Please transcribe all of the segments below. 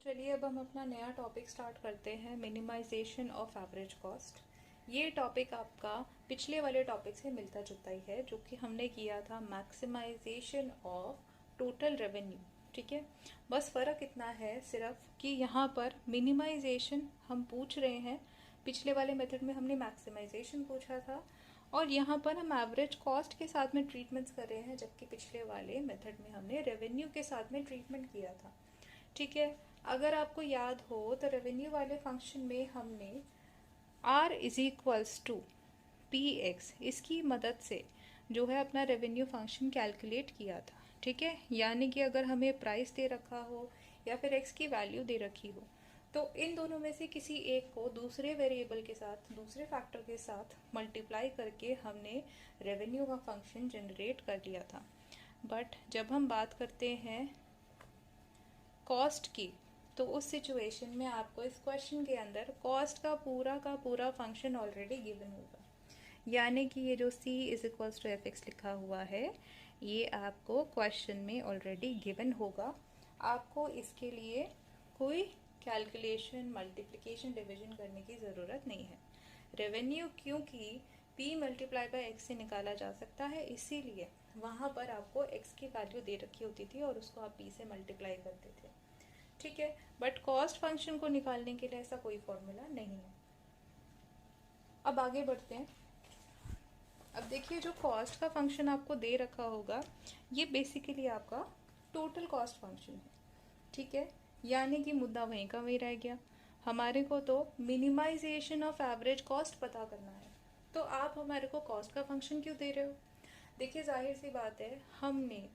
चलिए अब हम अपना नया टॉपिक स्टार्ट करते हैं, मिनिमाइजेशन ऑफ एवरेज कॉस्ट। ये टॉपिक आपका पिछले वाले टॉपिक से मिलता जुलता ही है, जो कि हमने किया था मैक्सिमाइजेशन ऑफ टोटल रेवेन्यू। ठीक है, बस फ़र्क इतना है सिर्फ कि यहाँ पर मिनिमाइजेशन हम पूछ रहे हैं, पिछले वाले मेथड में हमने मैक्सिमाइजेशन पूछा था, और यहाँ पर हम एवरेज कॉस्ट के साथ में ट्रीटमेंट्स कर रहे हैं, जबकि पिछले वाले मेथड में हमने रेवेन्यू के साथ में ट्रीटमेंट किया था। ठीक है, अगर आपको याद हो तो रेवेन्यू वाले फंक्शन में हमने R is equals to P X, इसकी मदद से जो है अपना रेवेन्यू फंक्शन कैलकुलेट किया था। ठीक है, यानी कि अगर हमें प्राइस दे रखा हो या फिर एक्स की वैल्यू दे रखी हो, तो इन दोनों में से किसी एक को दूसरे वेरिएबल के साथ, दूसरे फैक्टर के साथ मल्टीप्लाई करके हमने रेवेन्यू का फंक्शन जनरेट कर लिया था। बट जब हम बात करते हैं कॉस्ट की, तो उस सिचुएशन में आपको इस क्वेश्चन के अंदर कॉस्ट का पूरा फंक्शन ऑलरेडी गिवन होगा, यानी कि ये जो c is equals to F X लिखा हुआ है, ये आपको क्वेश्चन में ऑलरेडी गिवन होगा। आपको इसके लिए कोई कैलकुलेशन, मल्टीप्लिकेशन, डिवीजन करने की ज़रूरत नहीं है। रेवेन्यू क्योंकि p मल्टीप्लाई बाय x से निकाला जा सकता है, इसीलिए वहाँ पर आपको x की वैल्यू दे रखी होती थी और उसको आप p से मल्टीप्लाई करते थे। ठीक है, बट कॉस्ट फंक्शन को निकालने के लिए ऐसा कोई फॉर्मूला नहीं है। अब आगे बढ़ते हैं। अब देखिए, जो कॉस्ट का फंक्शन आपको दे रखा होगा, ये बेसिकली आपका टोटल कॉस्ट फंक्शन है। ठीक है, यानी कि मुद्दा वहीं का वहीं रह गया। हमारे को तो मिनिमाइजेशन ऑफ एवरेज कॉस्ट पता करना है, तो आप हमारे को कॉस्ट का फंक्शन क्यों दे रहे हो? देखिए, जाहिर सी बात है, हमने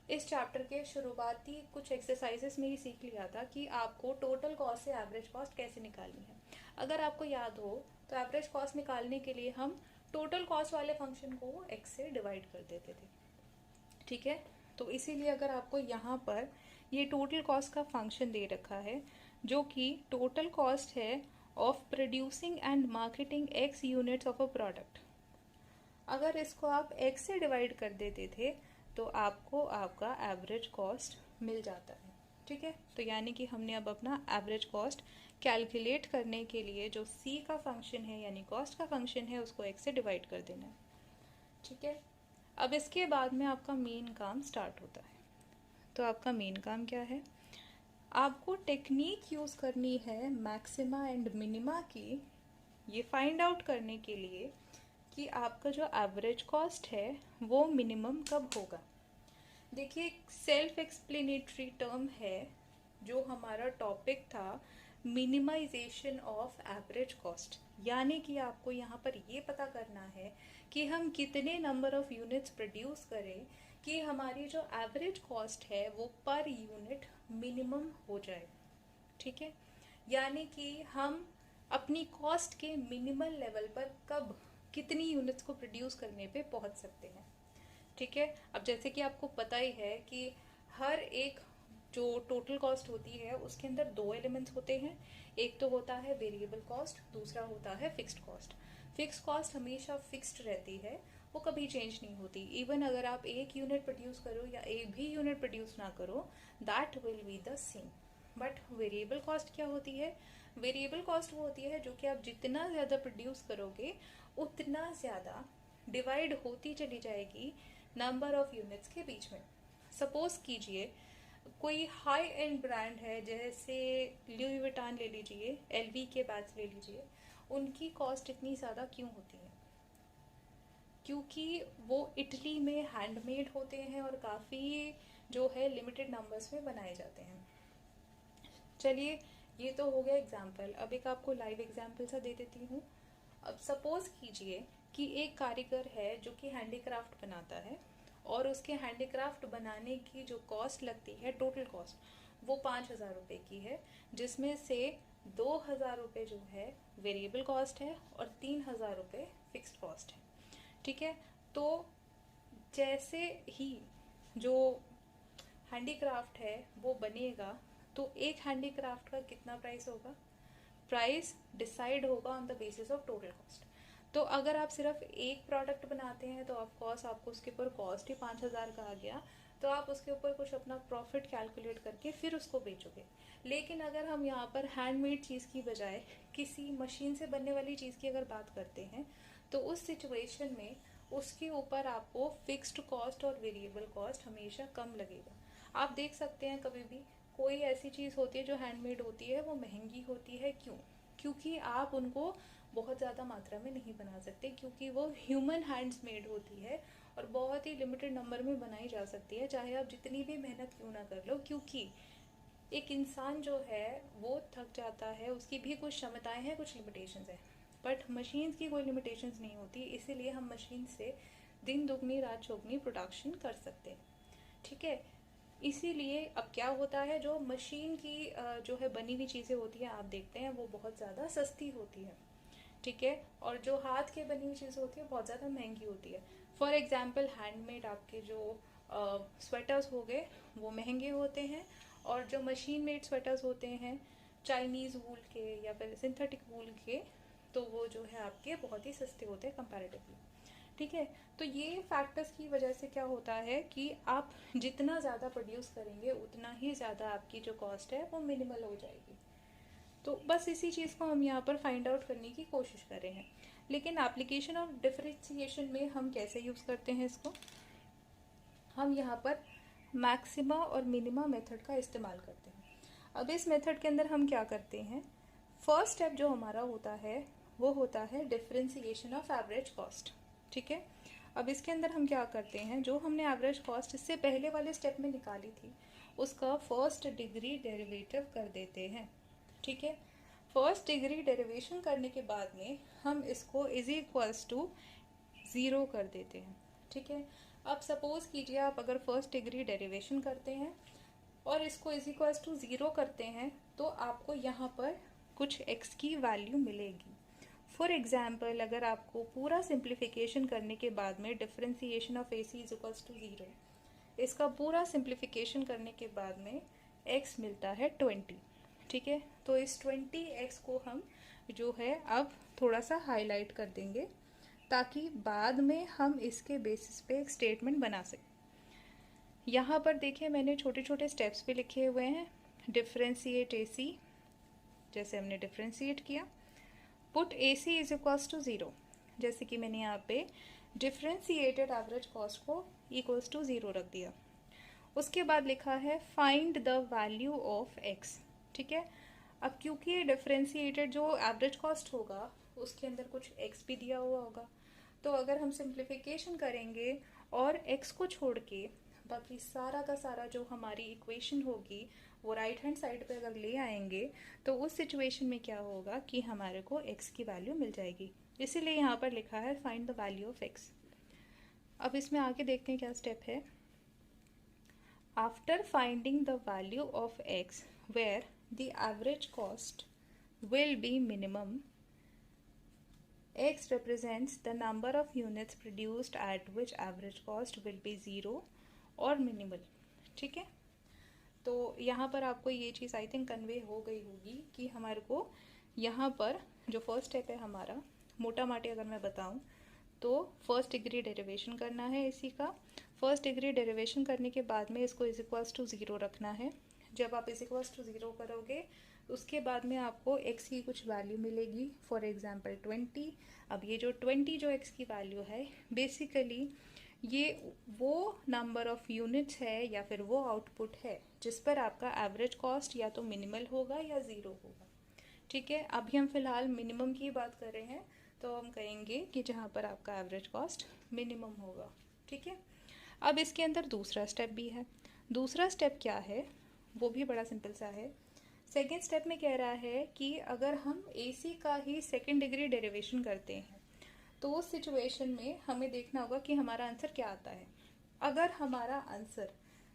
इस चैप्टर के शुरुआती कुछ एक्सरसाइजेस में ही सीख लिया था कि आपको टोटल कॉस्ट से एवरेज कॉस्ट कैसे निकालनी है। अगर आपको याद हो तो एवरेज कॉस्ट निकालने के लिए हम टोटल कॉस्ट वाले फंक्शन को x से डिवाइड कर देते थे। ठीक है, तो इसीलिए अगर आपको यहाँ पर ये टोटल कॉस्ट का फंक्शन दे रखा है, जो कि टोटल कॉस्ट है of producing and marketing x units of a product, अगर इसको आप x से डिवाइड कर देते थे तो आपको आपका एवरेज कॉस्ट मिल जाता है। ठीक है, तो यानी कि हमने अब अपना एवरेज कॉस्ट कैलकुलेट करने के लिए जो c का फंक्शन है, यानी कॉस्ट का फंक्शन है, उसको x से डिवाइड कर देना है। ठीक है, अब इसके बाद में आपका मेन काम स्टार्ट होता है। तो आपका मेन काम क्या है? आपको टेक्निक यूज़ करनी है मैक्सिमा एंड मिनिमा की, ये फाइंड आउट करने के लिए कि आपका जो एवरेज कॉस्ट है वो मिनिमम कब होगा। देखिए, सेल्फ एक्सप्लेनेटरी टर्म है जो हमारा टॉपिक था, मिनिमाइजेशन ऑफ एवरेज कॉस्ट, यानी कि आपको यहाँ पर ये पता करना है कि हम कितने नंबर ऑफ यूनिट्स प्रोड्यूस करें कि हमारी जो एवरेज कॉस्ट है वो पर यूनिट मिनिमम हो जाए। ठीक है, यानी कि हम अपनी कॉस्ट के मिनिमल लेवल पर कब, कितनी यूनिट्स को प्रोड्यूस करने पे पहुंच सकते हैं। ठीक है, अब जैसे कि आपको पता ही है कि हर एक जो टोटल कॉस्ट होती है उसके अंदर दो एलिमेंट्स होते हैं, एक तो होता है वेरिएबल कॉस्ट, दूसरा होता है फिक्स्ड कॉस्ट। फिक्स्ड कॉस्ट हमेशा फिक्स्ड रहती है, वो कभी चेंज नहीं होती। इवन अगर आप एक यूनिट प्रोड्यूस करो या एक भी यूनिट प्रोड्यूस ना करो, that will be the same. But variable cost क्या होती है? वेरिएबल कॉस्ट वो होती है जो कि आप जितना ज़्यादा प्रोड्यूस करोगे उतना ज़्यादा डिवाइड होती चली जाएगी नंबर ऑफ यूनिट्स के बीच में। सपोज कीजिए कोई हाई एंड ब्रांड है, जैसे लुई विटान ले लीजिए, एलवी के बैग्स ले लीजिए, उनकी कॉस्ट इतनी ज़्यादा क्यों होती है? क्योंकि वो इटली में हैंडमेड होते हैं और काफ़ी जो है लिमिटेड नंबर्स में बनाए जाते हैं। चलिए, ये तो हो गया एग्जाम्पल। अब एक आपको लाइव एग्जाम्पल सा दे देती हूँ। अब सपोज कीजिए कि एक कारीगर है जो कि हैंडीक्राफ्ट बनाता है, और उसके हैंडीक्राफ्ट बनाने की जो कॉस्ट लगती है, टोटल कॉस्ट, वो 5,000 रुपये की है, जिसमें से 2,000 रुपये जो है वेरिएबल कॉस्ट है और 3,000 रुपये फिक्स्ड कॉस्ट है। ठीक है, तो जैसे ही जो हैंडीक्राफ्ट है वो बनेगा, तो एक हैंडीक्राफ्ट का कितना प्राइस होगा? प्राइस डिसाइड होगा on the basis of total cost. तो अगर आप सिर्फ एक प्रोडक्ट बनाते हैं तो ऑफ कोर्स आपको उसके ऊपर कॉस्ट ही 5,000 का आ गया, तो आप उसके ऊपर कुछ अपना प्रॉफिट कैलकुलेट करके फिर उसको बेचोगे। लेकिन अगर हम यहाँ पर हैंडमेड चीज़ की बजाय किसी मशीन से बनने वाली चीज़ की अगर बात करते हैं, तो उस सिचुएशन में उसके ऊपर आपको फिक्स्ड कॉस्ट और वेरिएबल कॉस्ट हमेशा कम लगेगा। आप देख सकते हैं कभी भी कोई ऐसी चीज़ होती है जो हैंडमेड होती है, वो महंगी होती है। क्यों? क्योंकि आप उनको बहुत ज़्यादा मात्रा में नहीं बना सकते, क्योंकि वो ह्यूमन हैंड्स मेड होती है और बहुत ही लिमिटेड नंबर में बनाई जा सकती है, चाहे आप जितनी भी मेहनत क्यों ना कर लो। क्योंकि एक इंसान जो है वो थक जाता है, उसकी भी कुछ क्षमताएं हैं, कुछ लिमिटेशंस हैं, बट मशीन्स की कोई लिमिटेशंस नहीं होती। इसीलिए हम मशीन से दिन दुगनी रात चौगनी प्रोडक्शन कर सकते हैं। ठीक है, इसीलिए अब क्या होता है, जो मशीन की जो है बनी हुई चीज़ें होती हैं, आप देखते हैं वो बहुत ज़्यादा सस्ती होती है। ठीक है, और जो हाथ के बनी हुई चीज़ें होती है बहुत ज़्यादा महंगी होती है। फॉर एग्जाम्पल हैंडमेड आपके जो स्वेटर्स हो गए वो महंगे होते हैं, और जो मशीन मेड स्वेटर्स होते हैं चाइनीज़ वूल के या फिर सिंथेटिक वूल के, तो वो जो है आपके बहुत ही सस्ते होते हैं कंपैरेटिवली। ठीक है, तो ये फैक्टर्स की वजह से क्या होता है कि आप जितना ज़्यादा प्रोड्यूस करेंगे उतना ही ज़्यादा आपकी जो कॉस्ट है वो मिनिमल हो जाएगी। तो बस इसी चीज़ को हम यहाँ पर फाइंड आउट करने की कोशिश कर रहे हैं। लेकिन एप्लीकेशन ऑफ डिफरेंशिएशन में हम कैसे यूज़ करते हैं इसको, हम यहाँ पर मैक्सिमा और मिनिमा मेथड का इस्तेमाल करते हैं। अब इस मेथड के अंदर हम क्या करते हैं, फर्स्ट स्टेप जो हमारा होता है वो होता है डिफरेंशिएशन ऑफ एवरेज कॉस्ट। ठीक है, अब इसके अंदर हम क्या करते हैं, जो हमने एवरेज कॉस्ट इससे पहले वाले स्टेप में निकाली थी उसका फर्स्ट डिग्री डेरिवेटिव कर देते हैं। ठीक है, फर्स्ट डिग्री डेरिवेशन करने के बाद में हम इसको इज इक्वल्स टू ज़ीरो कर देते हैं। ठीक है, अब सपोज कीजिए आप अगर फर्स्ट डिग्री डेरिवेशन करते हैं और इसको इज इक्वल्स टू ज़ीरो करते हैं, तो आपको यहाँ पर कुछ x की वैल्यू मिलेगी। फॉर एग्जाम्पल, अगर आपको पूरा सिंप्लीफिकेशन करने के बाद में differentiation of AC is equals to zero, इसका पूरा सिंप्लीफिकेशन करने के बाद में x मिलता है 20। ठीक है, तो इस 20x को हम जो है अब थोड़ा सा हाईलाइट कर देंगे ताकि बाद में हम इसके बेसिस पे एक स्टेटमेंट बना सकें। यहाँ पर देखिए मैंने छोटे छोटे स्टेप्स भी लिखे हुए हैं। डिफरेंशिएट AC, जैसे हमने डिफरेंशिएट किया, put AC is equals to zero, जैसे कि मैंने यहाँ पे डिफरेंशिएटेड एवरेज कॉस्ट को इक्वल्स टू ज़ीरो रख दिया। उसके बाद लिखा है find the value of x। ठीक है, अब क्योंकि ये डिफरेंशिएटेड जो एवरेज कॉस्ट होगा उसके अंदर कुछ x भी दिया हुआ होगा, तो अगर हम सिंप्लीफिकेशन करेंगे और x को छोड़ के बाकी सारा का सारा जो हमारी इक्वेशन होगी वो राइट हैंड साइड पे अगर ले आएंगे, तो उस सिचुएशन में क्या होगा कि हमारे को x की वैल्यू मिल जाएगी। इसीलिए यहाँ पर लिखा है find the value of x। अब इसमें आगे देखते हैं क्या स्टेप है। After finding the value of x where the average cost will be minimum, x represents the number of units produced at which average cost will be zero or minimal। ठीक है, तो यहाँ पर आपको ये चीज़ आई थिंक कन्वे हो गई होगी कि हमारे को यहाँ पर जो फर्स्ट स्टेप है हमारा, मोटा माटी अगर मैं बताऊँ तो फर्स्ट डिग्री डेरिवेशन करना है इसी का। फर्स्ट डिग्री डेरिवेशन करने के बाद में इसको इज इक्वल्स टू ज़ीरो रखना है। जब आप इज इक्वल्स टू ज़ीरो करोगे उसके बाद में आपको x की कुछ वैल्यू मिलेगी, फॉर एग्जांपल 20। अब ये जो 20 जो x की वैल्यू है बेसिकली ये वो नंबर ऑफ यूनिट्स है या फिर वो आउटपुट है जिस पर आपका एवरेज कॉस्ट या तो मिनिमल होगा या ज़ीरो होगा। ठीक है, अभी हम फिलहाल मिनिमम की बात कर रहे हैं, तो हम कहेंगे कि जहाँ पर आपका एवरेज कॉस्ट मिनिमम होगा। ठीक है, अब इसके अंदर दूसरा स्टेप भी है। दूसरा स्टेप क्या है, वो भी बड़ा सिंपल सा है। सेकेंड स्टेप में कह रहा है कि अगर हम AC का ही सेकेंड डिग्री डेरिवेशन करते हैं तो उस सिचुएशन में हमें देखना होगा कि हमारा आंसर क्या आता है। अगर हमारा आंसर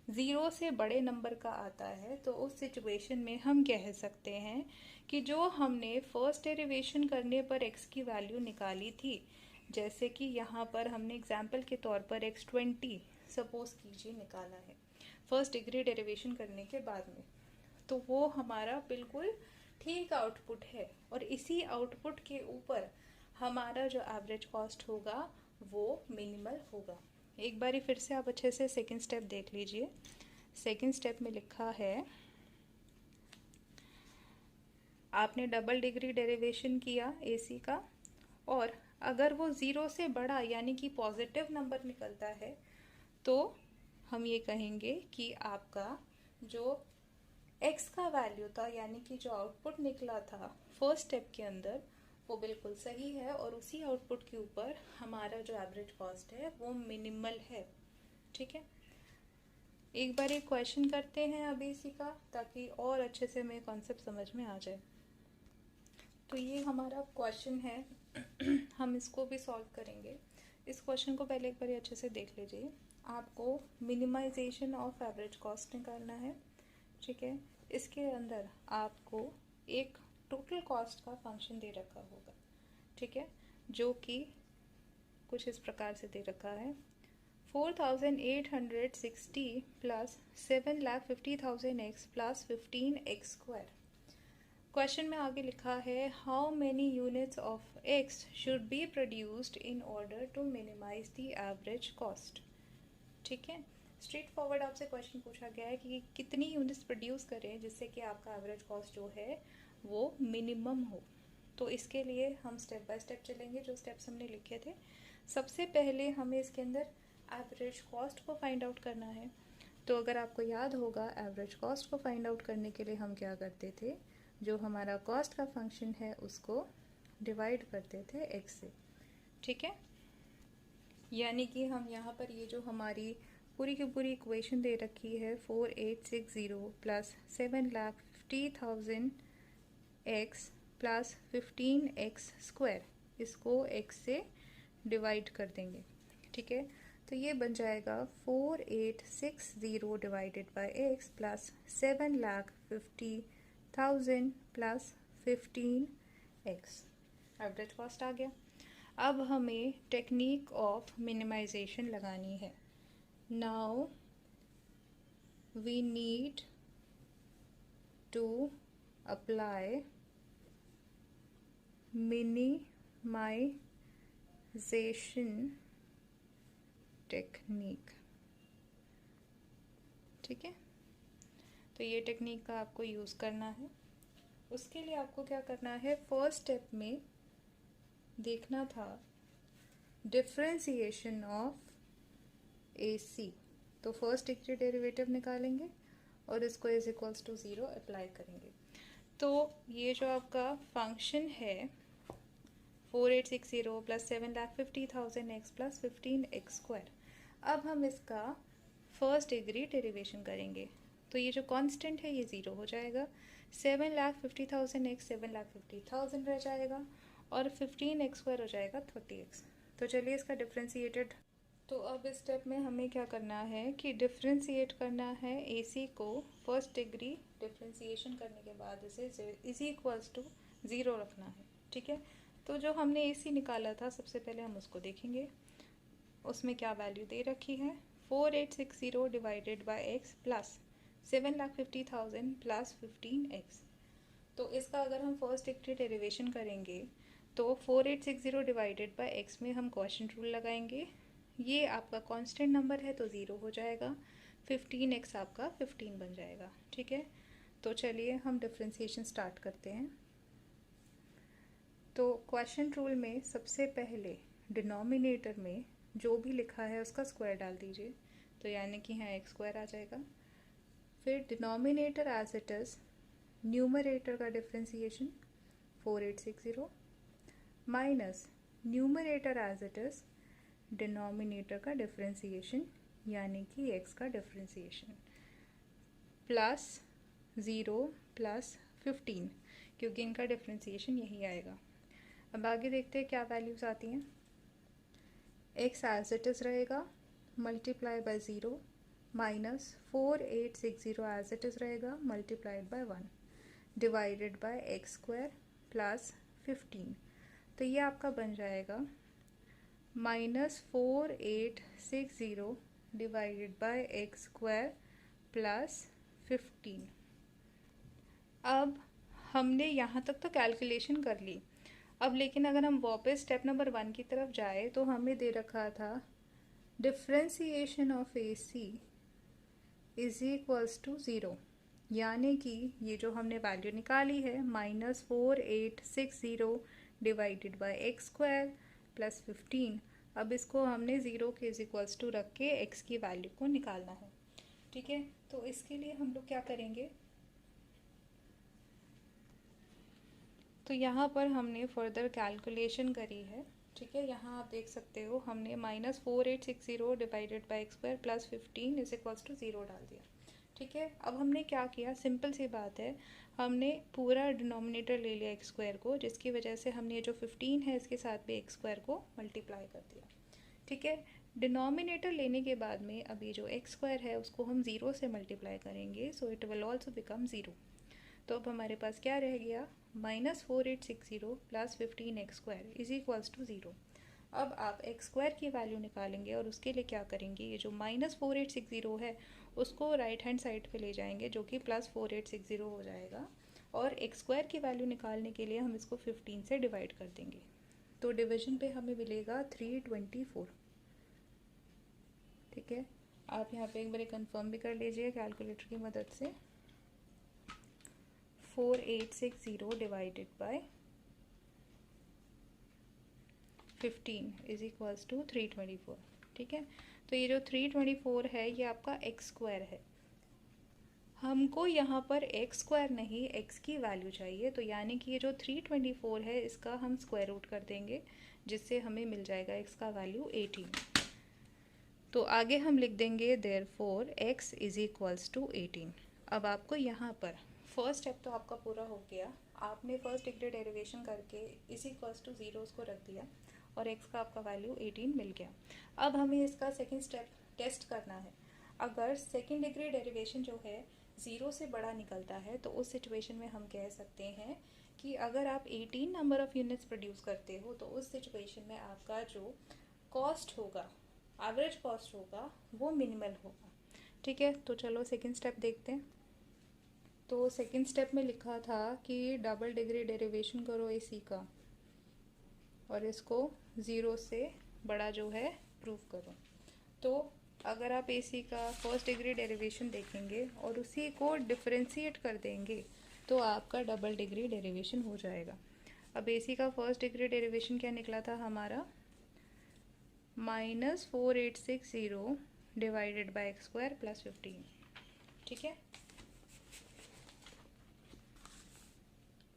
ज़ीरो से बड़े नंबर का आता है तो उस सिचुएशन में हम कह सकते हैं कि जो हमने फर्स्ट डेरिवेशन करने पर x की वैल्यू निकाली थी, जैसे कि यहाँ पर हमने एग्जाम्पल के तौर पर x20 सपोज कीजिए निकाला है फर्स्ट डिग्री डेरिवेशन करने के बाद में, तो वो हमारा बिल्कुल ठीक आउटपुट है और इसी आउटपुट के ऊपर हमारा जो एवरेज कॉस्ट होगा वो मिनिमल होगा। एक बारी फिर से आप अच्छे से सेकंड स्टेप देख लीजिए। सेकंड स्टेप में लिखा है आपने डबल डिग्री डेरिवेशन किया AC का, और अगर वो ज़ीरो से बड़ा यानी कि पॉजिटिव नंबर निकलता है तो हम ये कहेंगे कि आपका जो x का वैल्यू था यानी कि जो आउटपुट निकला था फर्स्ट स्टेप के अंदर वो बिल्कुल सही है, और उसी आउटपुट के ऊपर हमारा जो एवरेज कॉस्ट है वो मिनिमल है। ठीक है, एक बार एक क्वेश्चन करते हैं अब इसी का, ताकि और अच्छे से हमें कॉन्सेप्ट समझ में आ जाए। तो ये हमारा क्वेश्चन है हम इसको भी सॉल्व करेंगे। इस क्वेश्चन को पहले एक बार अच्छे से देख लीजिए। आपको मिनिमाइजेशन ऑफ एवरेज कॉस्ट निकालना है। ठीक है, इसके अंदर आपको एक टोटल कॉस्ट का फंक्शन दे रखा होगा। ठीक है, जो कि कुछ इस प्रकार से दे रखा है 4860 plus 7,50,000 x plus 15x square. Question में आगे लिखा है how many units of x should be produced in order to minimise the average cost. ठीक है, स्ट्रेट फॉरवर्ड आपसे क्वेश्चन पूछा गया है कि कितनी यूनिट्स प्रोड्यूस करें जिससे कि आपका एवरेज कॉस्ट जो है वो मिनिमम हो। तो इसके लिए हम स्टेप बाय स्टेप चलेंगे, जो स्टेप्स हमने लिखे थे। सबसे पहले हमें इसके अंदर एवरेज कॉस्ट को फाइंड आउट करना है। तो अगर आपको याद होगा एवरेज कॉस्ट को फाइंड आउट करने के लिए हम क्या करते थे, जो हमारा कॉस्ट का फंक्शन है उसको डिवाइड करते थे x से। ठीक है, यानी कि हम यहाँ पर ये जो हमारी पूरी की पूरी इक्वेशन दे रखी है 4860 plus 7,50,000 x plus 15x square, इसको x से डिवाइड कर देंगे। ठीक है, तो ये बन जाएगा 4860 divided by x plus 7,50,000 plus 15x। Average cost आ गया। अब हमें टेक्निक ऑफ मिनिमाइजेशन लगानी है। Now we need to apply minimisation technique. ठीक है, तो ये टेक्निक का आपको यूज़ करना है। उसके लिए आपको क्या करना है, फर्स्ट स्टेप में देखना था डिफरेंशिएशन ऑफ AC। तो फर्स्ट डिग्री डेरिवेटिव निकालेंगे और इसको इज इक्वल्स टू 0 अप्लाई करेंगे। तो ये जो आपका फंक्शन है 4860 plus 7,50,000 x plus 15x square, अब हम इसका फर्स्ट डिग्री डेरिवेशन करेंगे। तो ये जो कांस्टेंट है ये 0 हो जाएगा, 7,50,000 x 7,50,000 रह जाएगा, और 15x स्क्वायर हो जाएगा 30x। तो चलिए इसका डिफ्रेंशिएटेड, तो अब इस स्टेप में हमें क्या करना है कि डिफ्रेंशिएट करना है AC को। फर्स्ट डिग्री डिफ्रेंशिएशन करने के बाद इसे इज इक्वल्स टू 0 रखना है। ठीक है, तो जो हमने AC निकाला था सबसे पहले हम उसको देखेंगे, उसमें क्या वैल्यू दे रखी है 4860 divided by x plus 7,50,000 plus 15x। तो इसका अगर हम फर्स्ट डिग्री डेरिवेशन करेंगे तो 4860 डिवाइडेड बाय x में हम क्वोशिएंट रूल लगाएंगे। ये आपका कांस्टेंट नंबर है तो 0 हो जाएगा, 15x आपका 15 बन जाएगा। ठीक है, तो चलिए हम डिफ्रेंशिएशन स्टार्ट करते हैं। तो क्वोशिएंट रूल में सबसे पहले डिनोमिनेटर में जो भी लिखा है उसका स्क्वायर डाल दीजिए, तो यानी कि यहाँ x स्क्वायर आ जाएगा। फिर denominator as it is, numerator का differentiation 4860 minus numerator as it is denominator का डिफ्रेंशिएशन यानी कि x का डिफ्रेंशिएशन, प्लस 0 प्लस 15, क्योंकि इनका डिफ्रेंशिएशन यही आएगा। अब आगे देखते हैं क्या वैल्यूज़ आती हैं। x एज इट इज़ रहेगा multiply by 0 minus 4860 as it is रहेगा multiplied by 1 divided by x square plus 15। तो ये आपका बन जाएगा -4860 divided by x square plus 15। अब हमने यहाँ तक तो कैलकुलेशन कर ली। अब लेकिन अगर हम वापस स्टेप नंबर 1 की तरफ जाए तो हमें दे रखा था differentiation of A C is equals to zero, यानी कि ये जो हमने वैल्यू निकाली है -4860 divided by X square plus 15, अब इसको हमने ज़ीरो के इज इक्वल्स टू रख के एक्स की वैल्यू को निकालना है। ठीक है, तो इसके लिए हम लोग क्या करेंगे, तो यहाँ पर हमने फर्दर कैलकुलेशन करी है। ठीक है, यहाँ आप देख सकते हो हमने -4860 divided by x square plus 15 is equals to zero डाल दिया। ठीक है, अब हमने क्या किया, सिंपल सी बात है, हमने पूरा डिनोमिनेटर ले लिया एक्स स्क्वायर को, जिसकी वजह से हमने जो 15 है इसके साथ भी एक्स स्क्वायर को मल्टीप्लाई कर दिया। ठीक है, डिनोमिनेटर लेने के बाद में अभी जो एक्स स्क्वायर है उसको हम ज़ीरो से मल्टीप्लाई करेंगे, so it will also become zero. तो अब हमारे पास क्या रह गया, -4860 plus 15 x square is equals to zero. अब आप एक्स स्क्वायर की वैल्यू निकालेंगे और उसके लिए क्या करेंगे, ये जो -4860 है उसको राइट हैंड साइड पे ले जाएंगे, जो कि +4860 हो जाएगा, और एक्स स्क्वायर की वैल्यू निकालने के लिए हम इसको 15 से डिवाइड कर देंगे, तो डिवीजन पे हमें मिलेगा 324। ठीक है, आप यहाँ पे एक बार कंफर्म भी कर लीजिए कैलकुलेटर की मदद से। 4860 divided by 15 is equals to 324। ठीक है, तो ये जो 324 है ये आपका एक्स स्क्वायर है। हमको यहाँ पर एक्स स्क्वायर नहीं एक्स की वैल्यू चाहिए, तो यानी कि ये जो 324 है इसका हम स्क्वायर रूट कर देंगे, जिससे हमें मिल जाएगा एक्स का वैल्यू 18। तो आगे हम लिख देंगे therefore x is equals to 18। अब आपको यहाँ पर फर्स्ट स्टेप तो आपका पूरा हो गया, आपने फर्स्ट डिग्री डेरिवेशन करके इज इक्वल्स टू ज़ीरो उसको रख दिया और एक्स का आपका वैल्यू 18 मिल गया। अब हमें इसका सेकंड स्टेप टेस्ट करना है। अगर सेकंड डिग्री डेरिवेशन जो है ज़ीरो से बड़ा निकलता है तो उस सिचुएशन में हम कह सकते हैं कि अगर आप 18 नंबर ऑफ़ यूनिट्स प्रोड्यूस करते हो तो उस सिचुएशन में आपका जो कॉस्ट होगा, एवरेज कॉस्ट होगा, वो मिनिमल होगा। ठीक है, तो चलो सेकंड स्टेप देखते हैं। तो सेकंड स्टेप में लिखा था कि डबल डिग्री डेरिवेशन करो एसी का और इसको ज़ीरो से बड़ा जो है प्रूव करो। तो अगर आप एसी का फर्स्ट डिग्री डेरिवेशन देखेंगे और उसी को डिफरेंशिएट कर देंगे तो आपका डबल डिग्री डेरिवेशन हो जाएगा। अब एसी का फर्स्ट डिग्री डेरिवेशन क्या निकला था हमारा, -4860 divided by x square plus 15। ठीक है,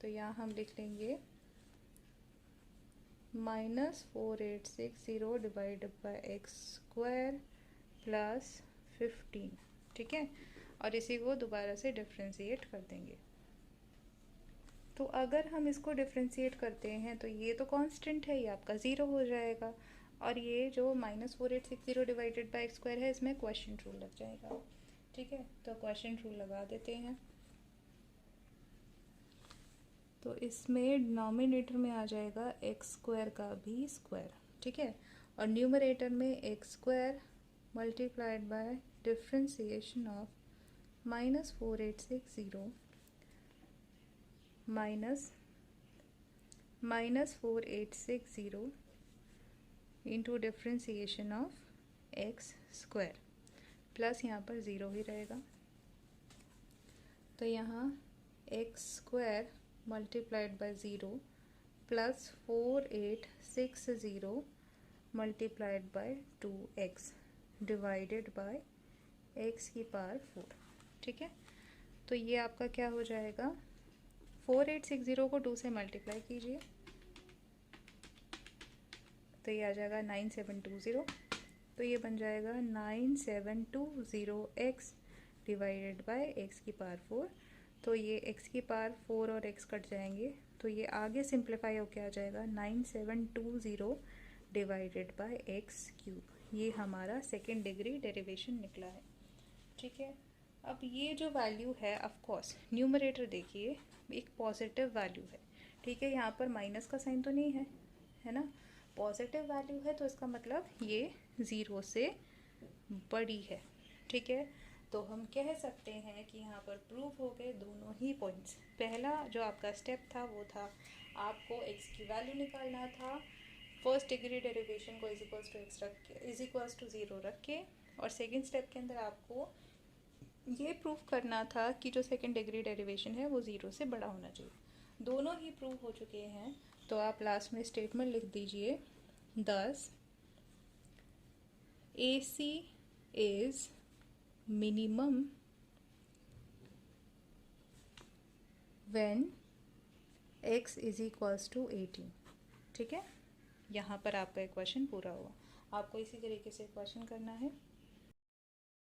तो यहाँ हम लिख लेंगे -4860 divided by x square plus 15। ठीक है, और इसी को दोबारा से डिफ्रेंशिएट कर देंगे। तो अगर हम इसको डिफ्रेंशिएट करते हैं तो ये तो कांस्टेंट है, ये आपका ज़ीरो हो जाएगा, और ये जो -4860 डिवाइडेड बाई एक्स स्क्वायर है इसमें क्वोशिएंट रूल लग जाएगा। ठीक है, तो क्वोशिएंट रूल लगा देते हैं। तो इसमें डिनोमिनेटर में आ जाएगा एक्स स्क्वायर का भी स्क्वायर। ठीक है, और न्यूमरेटर में x square multiplied by differentiation of -4860 -4860 into differentiation of x square, plus यहाँ पर ज़ीरो ही रहेगा, तो यहाँ x square multiplied by zero plus 4860 multiplied by 2x divided by x की पावर 4। ठीक है, तो ये आपका क्या हो जाएगा, 4860 को 2 से मल्टीप्लाई कीजिए तो ये आ जाएगा 9720, तो ये बन जाएगा 9720x डिवाइडेड बाय x की पावर 4। तो ये x की पावर 4 और x कट जाएंगे, तो ये आगे सिंप्लीफाई होके आ जाएगा 9720 डिवाइडेड बाय एक्स क्यूब। ये हमारा सेकेंड डिग्री डेरिवेशन निकला है। ठीक है, अब ये जो वैल्यू है ऑफ कोर्स न्यूमरेटर देखिए एक पॉजिटिव वैल्यू है। ठीक है, यहाँ पर माइनस का साइन तो नहीं है, है ना, पॉजिटिव वैल्यू है, तो इसका मतलब ये ज़ीरो से बड़ी है। ठीक है, तो हम कह सकते हैं कि यहाँ पर प्रूव हो गए दोनों ही पॉइंट्स। पहला जो आपका स्टेप था वो था आपको एक्स की वैल्यू निकालना था फर्स्ट डिग्री डेरिवेशन को इज इक्वल्स टू एक्स रख के, इज इक्वल्स टू 0 रख के, और सेकेंड स्टेप के अंदर आपको ये प्रूव करना था कि जो सेकेंड डिग्री डेरिवेशन है वो 0 से बड़ा होना चाहिए। दोनों ही प्रूव हो चुके हैं, तो आप लास्ट में स्टेटमेंट लिख दीजिए, दस AC is minimum when x is equals to 18। ठीक है, यहाँ पर आपका क्वेश्चन पूरा हुआ। आपको इसी तरीके से क्वेश्चन करना है।